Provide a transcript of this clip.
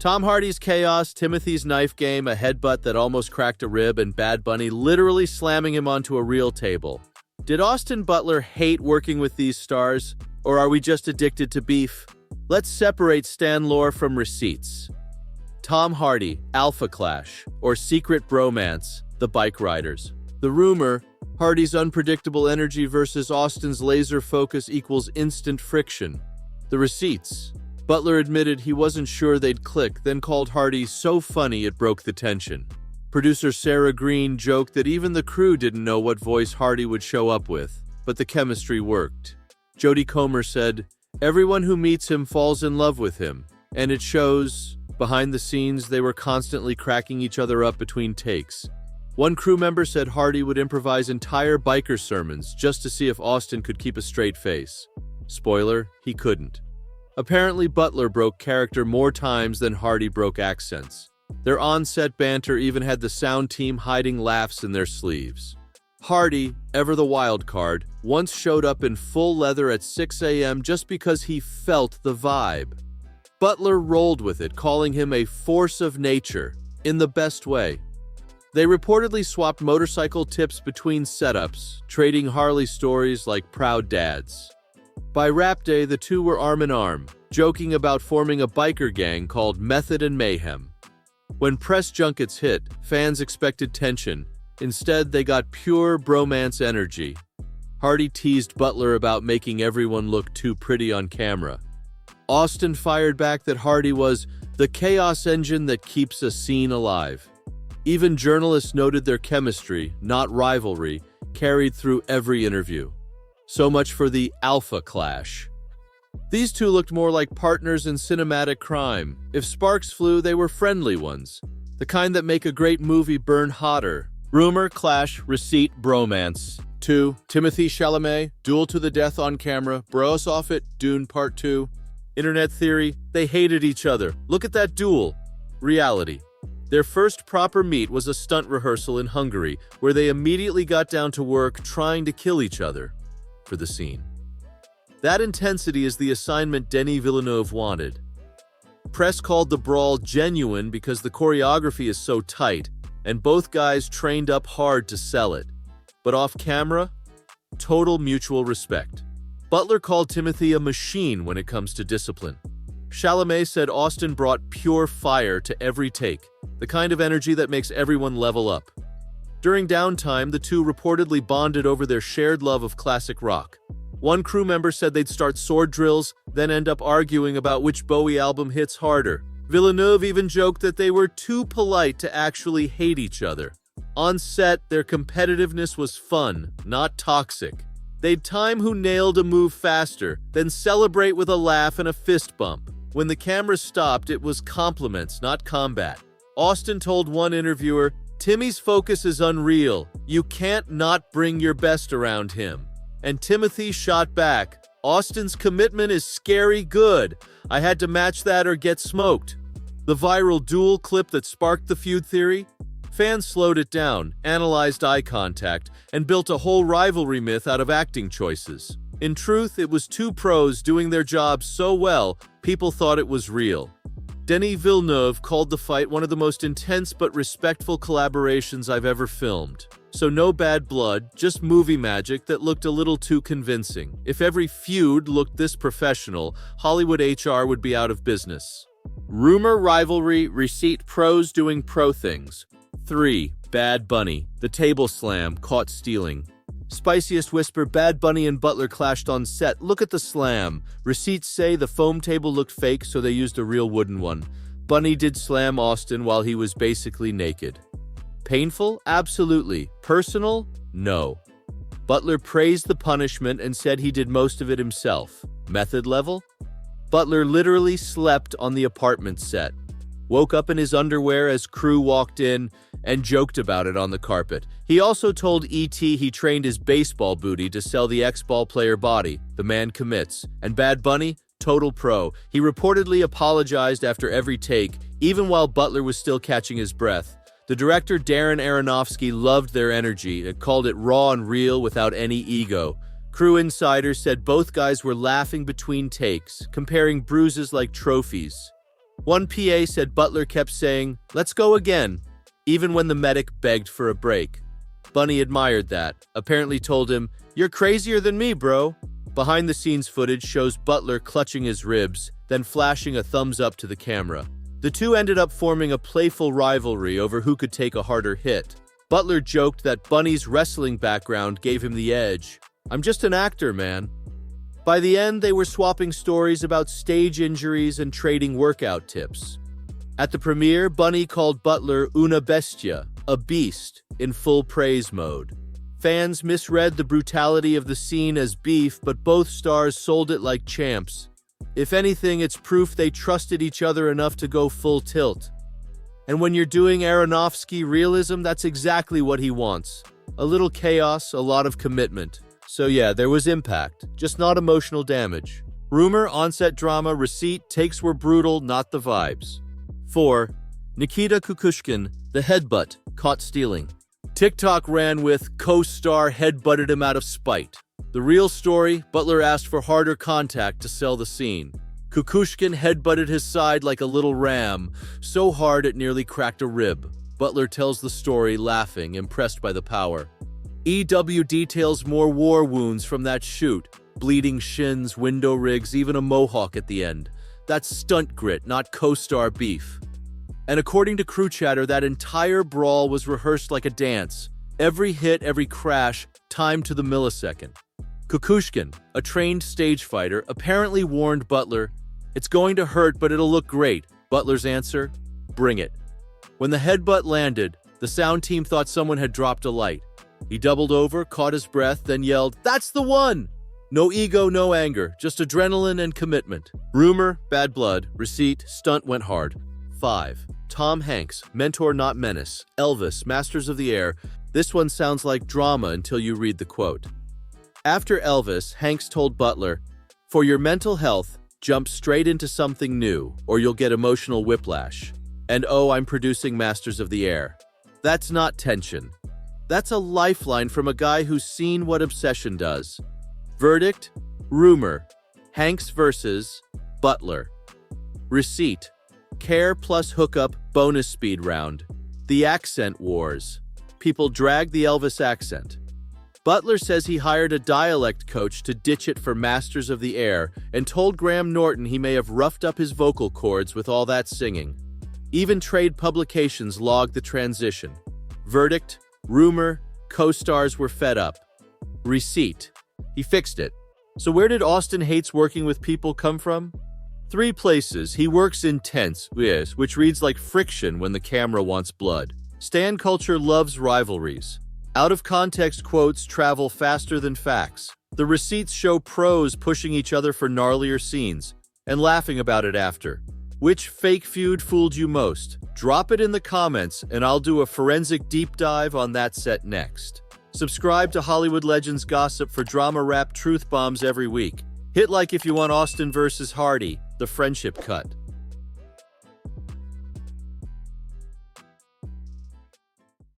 Tom Hardy's chaos, Timothy's knife game, a headbutt that almost cracked a rib, and Bad Bunny literally slamming him onto a real table. Did Austin Butler hate working with these stars, or are we just addicted to beef? Let's separate Stan lore from receipts. Tom Hardy, Alpha Clash, or Secret Bromance, the Bikeriders. The rumor, Hardy's unpredictable energy versus Austin's laser focus equals instant friction. The receipts. Butler admitted he wasn't sure they'd click, then called Hardy so funny it broke the tension. Producer Sarah Green joked that even the crew didn't know what voice Hardy would show up with, but the chemistry worked. Jodie Comer said, "Everyone who meets him falls in love with him, and it shows." Behind the scenes, they were constantly cracking each other up between takes. One crew member said Hardy would improvise entire biker sermons just to see if Austin could keep a straight face. Spoiler, he couldn't. Apparently, Butler broke character more times than Hardy broke accents. Their on-set banter even had the sound team hiding laughs in their sleeves. Hardy, ever the wild card, once showed up in full leather at 6 a.m. just because he felt the vibe. Butler rolled with it, calling him a force of nature, in the best way. They reportedly swapped motorcycle tips between setups, trading Harley stories like proud dads. By rap day, the two were arm in arm, joking about forming a biker gang called Method and Mayhem. When press junkets hit, fans expected tension. Instead, they got pure bromance energy. Hardy teased Butler about making everyone look too pretty on camera. Austin fired back that Hardy was the chaos engine that keeps a scene alive. Even journalists noted their chemistry, not rivalry, carried through every interview. So much for the Alpha Clash. These two looked more like partners in cinematic crime. If sparks flew, they were friendly ones. The kind that make a great movie burn hotter. Rumor, clash, receipt, bromance. 2. Timothée Chalamet, duel to the death on camera, bros off it, Dune Part Two. Internet theory, they hated each other. Look at that duel. Reality. Their first proper meet was a stunt rehearsal in Hungary, where they immediately got down to work trying to kill each other for the scene. That intensity is the assignment Denis Villeneuve wanted. Press called the brawl genuine because the choreography is so tight, and both guys trained up hard to sell it. But off camera, total mutual respect. Butler called Timothée a machine when it comes to discipline. Chalamet said Austin brought pure fire to every take, the kind of energy that makes everyone level up. During downtime, the two reportedly bonded over their shared love of classic rock. One crew member said they'd start sword drills, then end up arguing about which Bowie album hits harder. Villeneuve even joked that they were too polite to actually hate each other. On set, their competitiveness was fun, not toxic. They'd time who nailed a move faster, then celebrate with a laugh and a fist bump. When the camera stopped, it was compliments, not combat. Austin told one interviewer, "Timmy's focus is unreal. You can't not bring your best around him." And Timothée shot back, "Austin's commitment is scary good. I had to match that or get smoked." The viral duel clip that sparked the feud theory? Fans slowed it down, analyzed eye contact, and built a whole rivalry myth out of acting choices. In truth, it was two pros doing their jobs so well, people thought it was real. Denis Villeneuve called the fight one of the most intense but respectful collaborations I've ever filmed. So no bad blood, just movie magic that looked a little too convincing. If every feud looked this professional, Hollywood HR would be out of business. Rumor, rivalry, receipt, pros doing pro things. 3. Bad Bunny, the table slam, caught stealing. Spiciest whisper, Bad Bunny and Butler clashed on set. Look at the slam. Receipts say the foam table looked fake, so they used a real wooden one. Bunny did slam Austin while he was basically naked. Painful? Absolutely. Personal? No. Butler praised the punishment and said he did most of it himself. Method level? Butler literally slept on the apartment set. Woke up in his underwear as crew walked in and joked about it on the carpet. He also told E.T. he trained his baseball booty to sell the ex-ball player body. The man commits. And Bad Bunny? Total pro. He reportedly apologized after every take, even while Butler was still catching his breath. The director Darren Aronofsky loved their energy and called it raw and real without any ego. Crew insiders said both guys were laughing between takes, comparing bruises like trophies. One PA said Butler kept saying, "Let's go again," even when the medic begged for a break. Bunny admired that, apparently told him, "You're crazier than me, bro." Behind-the-scenes footage shows Butler clutching his ribs, then flashing a thumbs up to the camera. The two ended up forming a playful rivalry over who could take a harder hit. Butler joked that Bunny's wrestling background gave him the edge. "I'm just an actor, man." By the end, they were swapping stories about stage injuries and trading workout tips. At the premiere, Bunny called Butler una bestia, a beast, in full praise mode. Fans misread the brutality of the scene as beef, but both stars sold it like champs. If anything, it's proof they trusted each other enough to go full tilt. And when you're doing Aronofsky realism, that's exactly what he wants. A little chaos, a lot of commitment. So yeah, there was impact, just not emotional damage. Rumor, on-set drama, receipt, takes were brutal, not the vibes. 4. Nikita Kukushkin, the headbutt, caught stealing. TikTok ran with co-star headbutted him out of spite. The real story, Butler asked for harder contact to sell the scene. Kukushkin headbutted his side like a little ram, so hard it nearly cracked a rib. Butler tells the story, laughing, impressed by the power. EW details more war wounds from that shoot. Bleeding shins, window rigs, even a mohawk at the end. That's stunt grit, not co-star beef. And according to crew chatter, that entire brawl was rehearsed like a dance. Every hit, every crash, timed to the millisecond. Kukushkin, a trained stage fighter, apparently warned Butler, "It's going to hurt, but it'll look great." Butler's answer? "Bring it." When the headbutt landed, the sound team thought someone had dropped a light. He doubled over, caught his breath, then yelled, "That's the one!" No ego, no anger, just adrenaline and commitment. Rumor, bad blood, receipt, stunt went hard. 5. Tom Hanks, mentor not menace. Elvis, Masters of the Air. This one sounds like drama until you read the quote. After Elvis, Hanks told Butler, "For your mental health, jump straight into something new, or you'll get emotional whiplash. And oh, I'm producing Masters of the Air." That's not tension. That's a lifeline from a guy who's seen what obsession does. Verdict? Rumor. Hanks versus Butler. Receipt. Care plus hookup bonus speed round. The accent wars. People drag the Elvis accent. Butler says he hired a dialect coach to ditch it for Masters of the Air and told Graham Norton he may have roughed up his vocal cords with all that singing. Even trade publications logged the transition. Verdict? Rumor, co-stars were fed up. Receipt. He fixed it. So where did Austin hates working with people come from? 3 places. He works intense, yes, which reads like friction when the camera wants blood. Stan culture loves rivalries. Out-of-context quotes travel faster than facts. The receipts show pros pushing each other for gnarlier scenes and laughing about it after. Which fake feud fooled you most? Drop it in the comments and I'll do a forensic deep dive on that set next. Subscribe to Hollywood Legends Gossip for drama rap truth bombs every week. Hit like if you want Austin versus Hardy, the friendship cut.